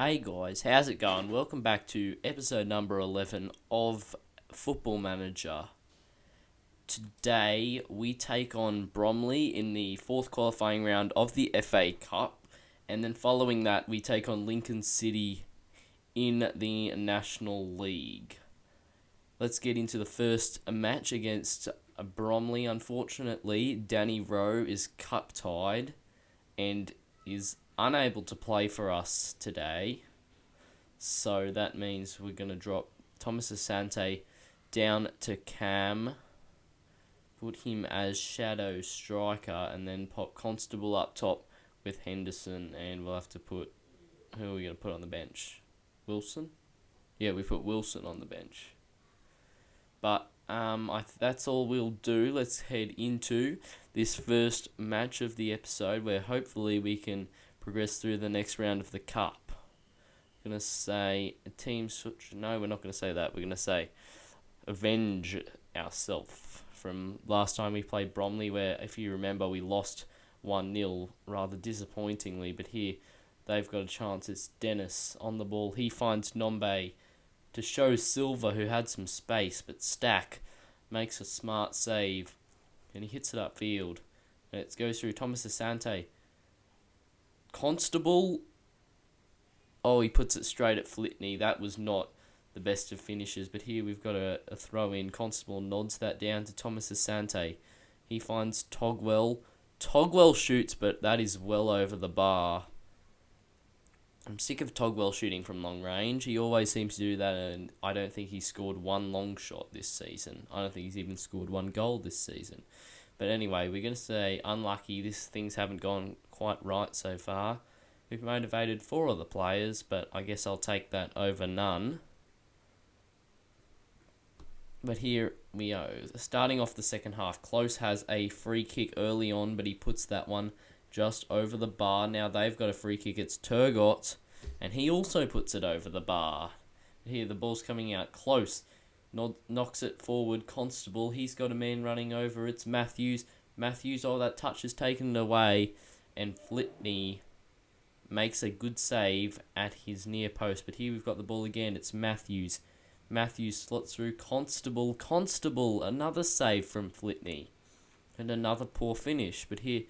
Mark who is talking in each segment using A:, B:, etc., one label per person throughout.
A: Hey guys, how's it going? Welcome back to episode number 11 of Football Manager. Today we take on Bromley in the fourth qualifying round of the FA Cup, and then following that we take on Lincoln City in the National League. Let's get into the first match against Bromley. Unfortunately, Danny Rowe is cup tied and is unable to play for us today. So that means we're going to drop Thomas Asante down to Cam, put him as shadow striker, and then pop Constable up top with Henderson, and we'll have to put... Who are we going to put on the bench? Wilson? Yeah, we put Wilson on the bench. But that's all we'll do. Let's head into this first match of the episode where hopefully we can progress through the next round of the Cup. I'm going to say a team switch. No, we're not going to say that. We're going to say avenge ourselves from last time we played Bromley, where, if you remember, we lost 1-0 rather disappointingly. But here they've got a chance. It's Dennis on the ball. He finds Nombe to show Silva, who had some space, but Stack makes a smart save and he hits it upfield. And it goes through Thomas Asante. Constable. Oh, he puts it straight at Flitney. That was not the best of finishes, but here we've got a throw in. Constable nods that down to Thomas Asante. He finds Togwell. Togwell shoots, but that is well over the bar. I'm sick of Togwell shooting from long range. He always seems to do that, and I don't think he's scored one long shot this season. I don't think he's even scored one goal this season. But anyway, we're going to say unlucky. Things haven't gone quite right so far. We've motivated 4 of the players, but I guess I'll take that over none. But here we go. Starting off the second half, Close has a free kick early on, but he puts that one just over the bar. Now they've got a free kick. It's Turgot, and he also puts it over the bar. Here the ball's coming out. Close knocks it forward. Constable, he's got a man running over. It's Matthews. That touch is taken away, and Flitney makes a good save at his near post. But here we've got the ball again. It's Matthews. Matthews slots through. Constable, another save from Flitney. And another poor finish. But here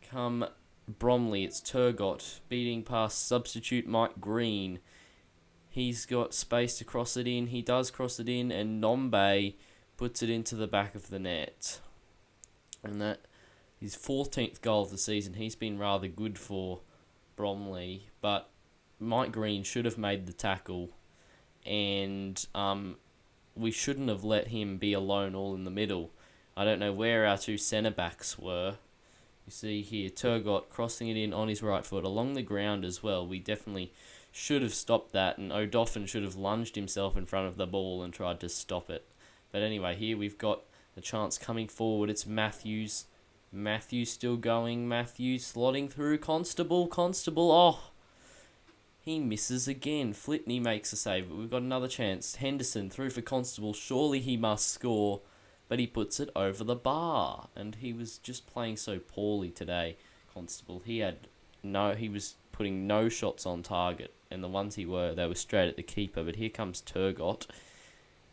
A: come Bromley. It's Turgot beating past substitute Mike Green. He's got space to cross it in. He does cross it in, and Nombe puts it into the back of the net. And that his 14th goal of the season. He's been rather good for Bromley, but Mike Green should have made the tackle, and we shouldn't have let him be alone all in the middle. I don't know where our 2 centre-backs were. You see here, Turgot crossing it in on his right foot, along the ground as well. We definitely should have stopped that, and O'Doffin should have lunged himself in front of the ball and tried to stop it. But anyway, here we've got the chance coming forward. It's Matthews. Matthews still going. Matthews slotting through. Constable. Oh, he misses again. Flitney makes a save, but we've got another chance. Henderson through for Constable. Surely he must score, but he puts it over the bar. And he was just playing so poorly today, Constable. He was putting no shots on target, and the ones they were straight at the keeper. But here comes Turgot.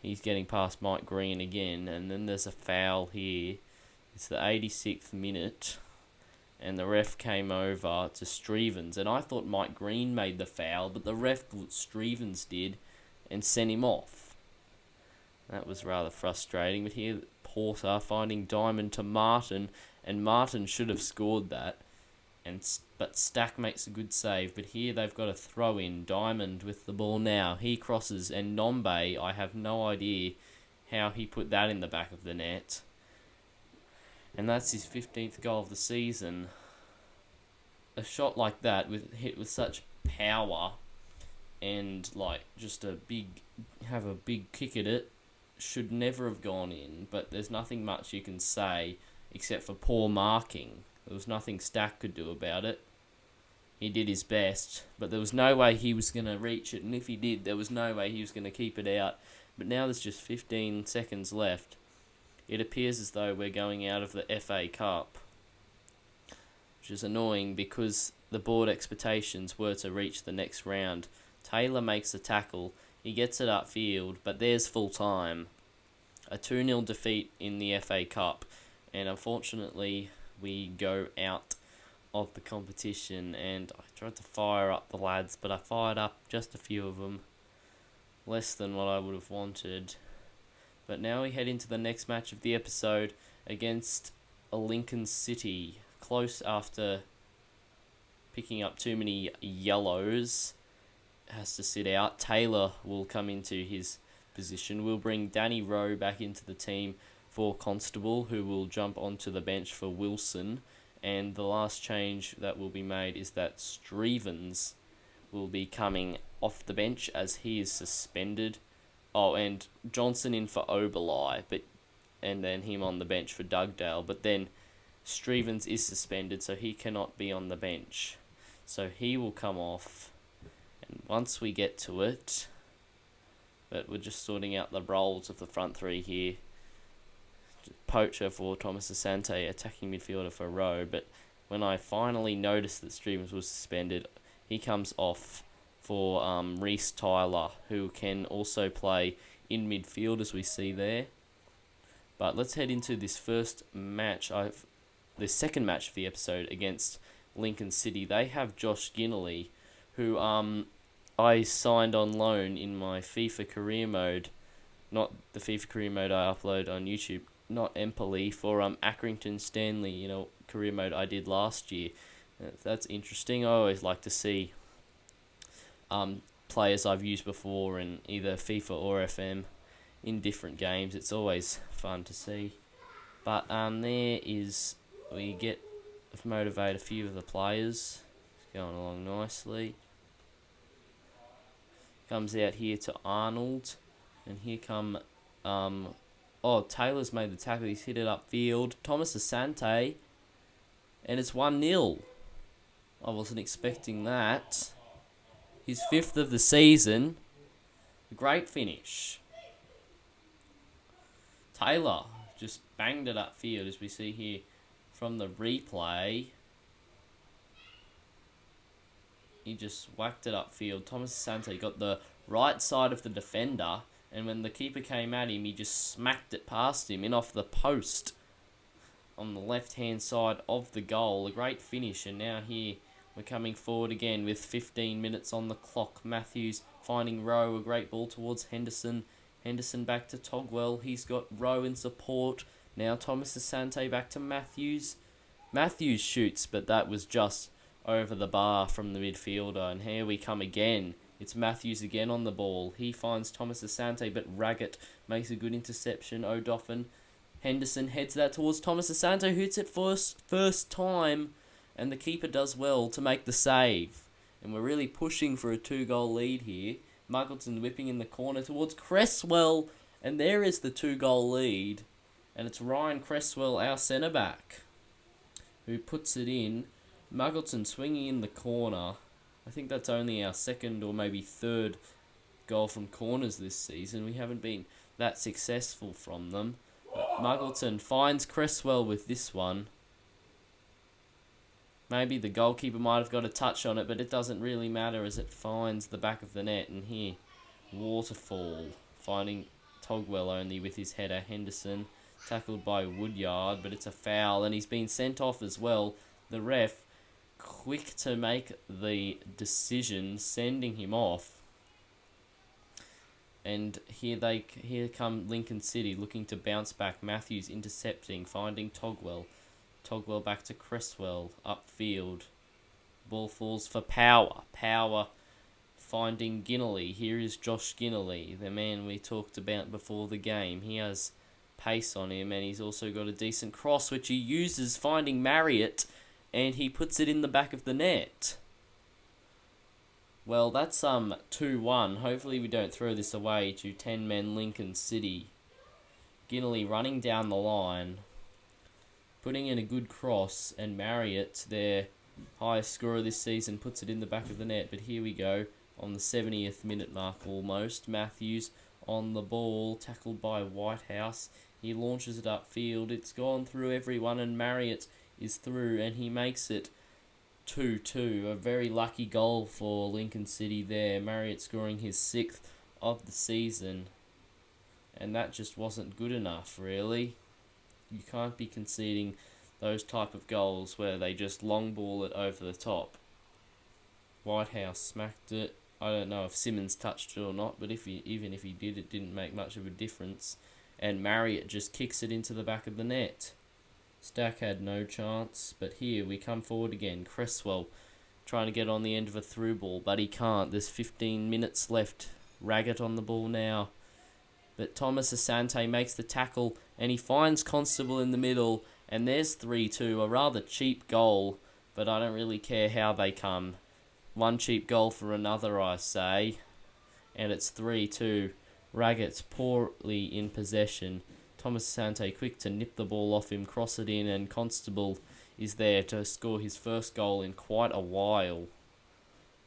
A: He's getting past Mike Green again, and then there's a foul here. It's the 86th minute, and the ref came over to Strevens, and I thought Mike Green made the foul, but the ref thought Strevens did and sent him off. That was rather frustrating, but here Porter finding Diamond to Martin, and Martin should have scored that, but Stack makes a good save. But here they've got a throw in. Diamond with the ball now. He crosses, and Nombe, I have no idea how he put that in the back of the net. And that's his 15th goal of the season. A shot like that, hit with such power, and just have a big kick at it, should never have gone in. But there's nothing much you can say except for poor marking. There was nothing Stack could do about it. He did his best, but there was no way he was going to reach it, and if he did, there was no way he was going to keep it out. But now there's just 15 seconds left. It appears as though we're going out of the FA Cup, which is annoying because the board expectations were to reach the next round. Taylor makes the tackle. He gets it upfield, but there's full time. A 2-0 defeat in the FA Cup, and unfortunately we go out of the competition. And I tried to fire up the lads, but I fired up just a few of them, less than what I would have wanted. But now we head into the next match of the episode against a Lincoln City, close after picking up too many yellows. Has to sit out. Taylor will come into his position. We'll bring Danny Rowe back into the team for Constable, who will jump onto the bench for Wilson. And the last change that will be made is that Strevens will be coming off the bench as he is suspended. Oh, and Johnson in for Oberlei, and then him on the bench for Dugdale. But then Strevens is suspended, so he cannot be on the bench. So he will come off. And once we get to it, but we're just sorting out the roles of the front three here. Poacher for Thomas Asante, attacking midfielder for Rowe. But when I finally noticed that Strevens was suspended, he comes off for Reece Tyler, who can also play in midfield, as we see there. But let's head into this first match. The second match of the episode against Lincoln City. They have Josh Ginnelly, who I signed on loan in my FIFA career mode, not the FIFA career mode I upload on YouTube, not Empoli, for Accrington Stanley, career mode I did last year. That's interesting. I always like to see players I've used before in either FIFA or FM in different games. It's always fun to see. But we get to motivate a few of the players. It's going along nicely. Comes out here to Arnold, and here come Taylor's made the tackle. He's hit it upfield. Thomas Asante, and it's 1-0. I wasn't expecting that. His 5th of the season. A great finish. Taylor just banged it upfield, as we see here from the replay. He just whacked it upfield. Thomas Asante got the right side of the defender, and when the keeper came at him, he just smacked it past him in off the post on the left-hand side of the goal. A great finish, and now here we're coming forward again with 15 minutes on the clock. Matthews finding Rowe, a great ball towards Henderson. Henderson back to Togwell. He's got Rowe in support. Now Thomas Asante back to Matthews. Matthews shoots, but that was just over the bar from the midfielder. And here we come again. It's Matthews again on the ball. He finds Thomas Asante, but Raggett makes a good interception. O'Doffin. Henderson heads that towards Thomas Asante, who hits it first time. And the keeper does well to make the save. And we're really pushing for a 2-goal lead here. Muggleton whipping in the corner towards Cresswell. And there is the 2-goal lead. And it's Ryan Cresswell, our centre-back, who puts it in. Muggleton swinging in the corner. I think that's only our second or maybe third goal from corners this season. We haven't been that successful from them. But Muggleton finds Cresswell with this one. Maybe the goalkeeper might have got a touch on it, but it doesn't really matter as it finds the back of the net. And here, Waterfall finding Togwell only with his header. Henderson tackled by Woodyard, but it's a foul, and he's been sent off as well. The ref quick to make the decision, sending him off. And here come Lincoln City looking to bounce back. Matthews intercepting, finding Togwell. Togwell back to Cresswell, upfield. Ball falls for Power. Power finding Ginnelly. Here is Josh Ginnelly, the man we talked about before the game. He has pace on him, and he's also got a decent cross, which he uses, finding Marriott, and he puts it in the back of the net. Well, that's 2-1. Hopefully we don't throw this away to 10-men Lincoln City. Ginnelly running down the line, putting in a good cross, and Marriott, their highest scorer this season, puts it in the back of the net. But here we go, on the 70th minute mark almost. Matthews on the ball, tackled by Whitehouse. He launches it upfield. It's gone through everyone, and Marriott is through, and he makes it 2-2. A very lucky goal for Lincoln City there. Marriott scoring his 6th of the season. And that just wasn't good enough, really. You can't be conceding those type of goals where they just long ball it over the top. Whitehouse smacked it. I don't know if Simmons touched it or not, but even if he did, it didn't make much of a difference. And Marriott just kicks it into the back of the net. Stack had no chance, but here we come forward again. Cresswell trying to get on the end of a through ball, but he can't. There's 15 minutes left. Raggett on the ball now. But Thomas Asante makes the tackle, and he finds Constable in the middle, and there's 3-2. A rather cheap goal, but I don't really care how they come. One cheap goal for another, I say. And it's 3-2. Raggett's poorly in possession. Thomas Asante quick to nip the ball off him, cross it in, and Constable is there to score his first goal in quite a while.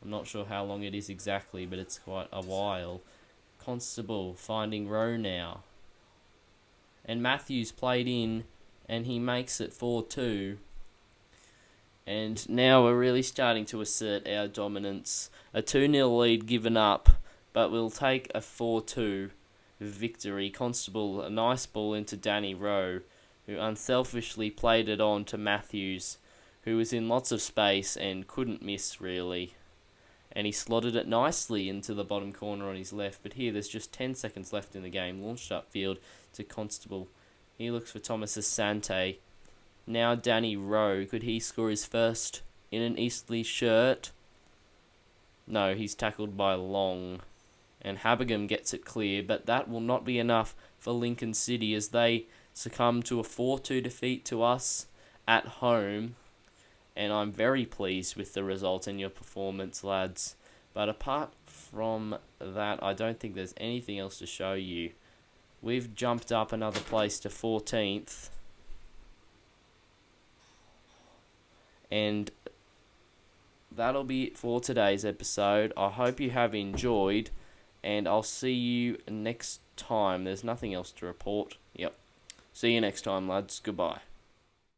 A: I'm not sure how long it is exactly, but it's quite a while. Constable finding Rowe now. And Matthews played in, and he makes it 4-2. And now we're really starting to assert our dominance. A 2-0 lead given up, but we'll take a 4-2 victory. Constable, a nice ball into Danny Rowe, who unselfishly played it on to Matthews, who was in lots of space and couldn't miss really. And he slotted it nicely into the bottom corner on his left. But here, there's just 10 seconds left in the game. Launched upfield to Constable. He looks for Thomas Asante. Now Danny Rowe. Could he score his first in an Eastleigh shirt? No, he's tackled by Long. And Habigam gets it clear. But that will not be enough for Lincoln City as they succumb to a 4-2 defeat to us at home. And I'm very pleased with the result and your performance, lads. But apart from that, I don't think there's anything else to show you. We've jumped up another place to 14th. And that'll be it for today's episode. I hope you have enjoyed. And I'll see you next time. There's nothing else to report. Yep. See you next time, lads. Goodbye.